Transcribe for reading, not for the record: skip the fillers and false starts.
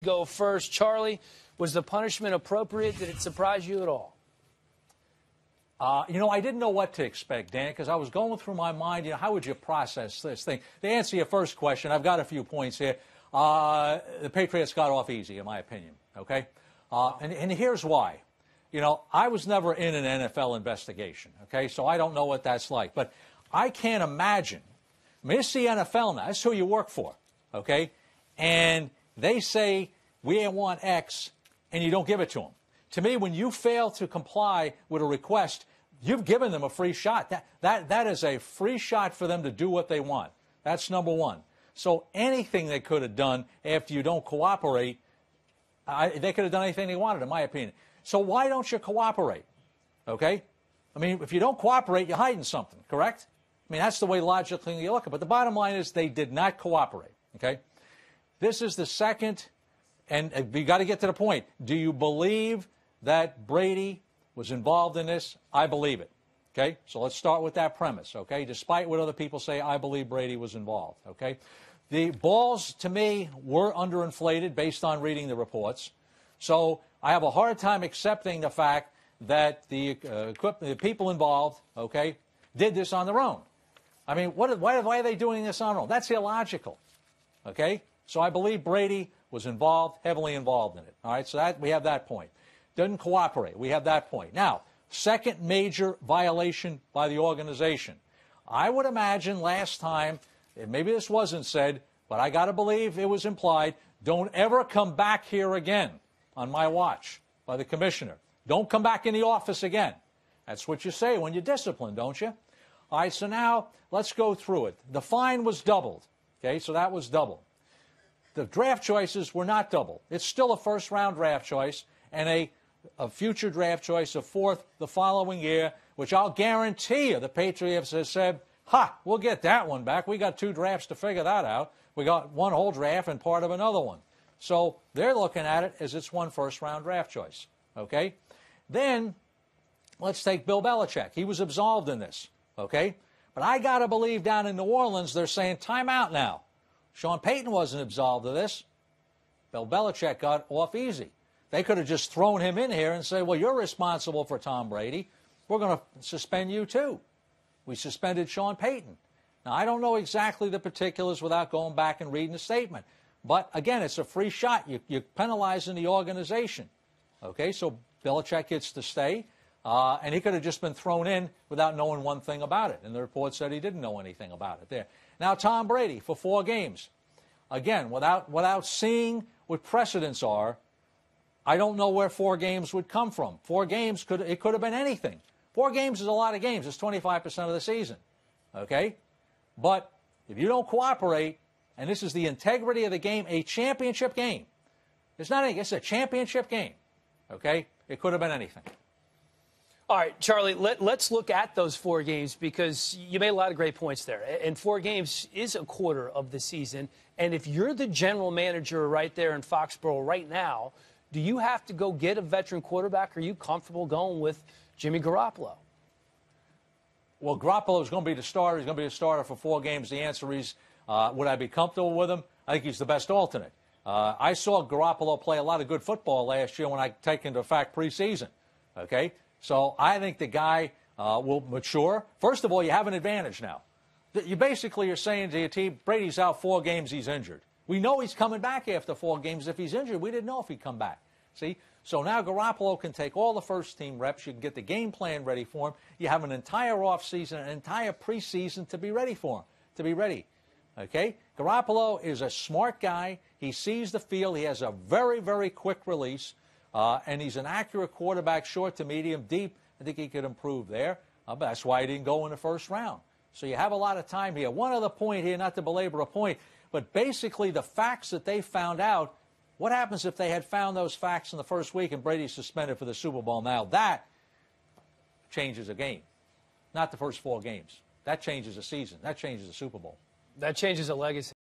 Go first. Charlie, was the punishment appropriate? Did it surprise you at all? I didn't know what to expect, Dan, because I was going through my mind, how would you process this thing? To answer your first question, I've got a few points here. The Patriots got off easy, in my opinion, okay? And here's why. I was never in an NFL investigation, okay? So I don't know what that's like. But I can't imagine. It's the NFL now. That's who you work for, okay? And they say, we want X, and you don't give it to them. To me, when you fail to comply with a request, you've given them a free shot. That is a free shot for them to do what they want. That's number one. So anything they could have done after you don't cooperate, they could have done anything they wanted, in my opinion. So why don't you cooperate? Okay? I mean, if you don't cooperate, you're hiding something, correct? I mean, that's the way logically you look at it. But the bottom line is they did not cooperate, okay? This is the second, and we got to get to the point. Do you believe that Brady was involved in this? I believe it, okay? So let's start with that premise, okay? Despite what other people say, I believe Brady was involved, okay? The balls, to me, were underinflated based on reading the reports. So I have a hard time accepting the fact that the people involved, okay, did this on their own. I mean, why are they doing this on their own? That's illogical, okay? So I believe Brady was involved, heavily involved in it. All right, so we have that point. Didn't cooperate. We have that point. Now, second major violation by the organization. I would imagine last time, and maybe this wasn't said, but I got to believe it was implied, don't ever come back here again on my watch by the commissioner. Don't come back in the office again. That's what you say when you discipline, don't you? All right, so now let's go through it. The fine was doubled. Okay, so that was doubled. The draft choices were not doubled. It's still a first-round draft choice and a future draft choice, a fourth the following year, which I'll guarantee you the Patriots have said, we'll get that one back. We got 2 drafts to figure that out. We got one whole draft and part of another one. So they're looking at it as it's one first-round draft choice. Okay? Then let's take Bill Belichick. He was absolved in this. Okay? But I got to believe down in New Orleans they're saying, time out now. Sean Payton wasn't absolved of this. Bill Belichick got off easy. They could have just thrown him in here and say, well, you're responsible for Tom Brady. We're going to suspend you too. We suspended Sean Payton. Now, I don't know exactly the particulars without going back and reading the statement. But, again, it's a free shot. You're penalizing the organization. Okay, so Belichick gets to stay. And he could have just been thrown in without knowing one thing about it. And the report said he didn't know anything about it there. Now, Tom Brady for 4 games. Again, without seeing what precedents are, I don't know where 4 games would come from. 4 games, could have been anything. 4 games is a lot of games. It's 25% of the season. Okay? But if you don't cooperate, and this is the integrity of the game, a championship game. It's not anything. It's a championship game. Okay? It could have been anything. All right, Charlie, let's look at those 4 games because you made a lot of great points there. And 4 games is a quarter of the season. And if you're the general manager right there in Foxborough right now, do you have to go get a veteran quarterback? Or are you comfortable going with Jimmy Garoppolo? Well, Garoppolo is going to be the starter. He's going to be a starter for 4 games. The answer is, would I be comfortable with him? I think he's the best alternate. I saw Garoppolo play a lot of good football last year when I take into fact preseason. Okay? So I think the guy will mature. First of all, you have an advantage now. You basically are saying to your team, Brady's out 4 games, he's injured. We know he's coming back after 4 games. If he's injured, we didn't know if he'd come back. See? So now Garoppolo can take all the first-team reps. You can get the game plan ready for him. You have an entire offseason, an entire preseason to be ready for him, to be ready. Okay? Garoppolo is a smart guy. He sees the field. He has a very, very quick release. And he's an accurate quarterback, short to medium, deep. I think he could improve there. But that's why he didn't go in the first round. So you have a lot of time here. One other point here, not to belabor a point, but basically the facts that they found out, what happens if they had found those facts in the first week and Brady's suspended for the Super Bowl? Now that changes a game, not the first 4 games. That changes a season. That changes a Super Bowl. That changes a legacy.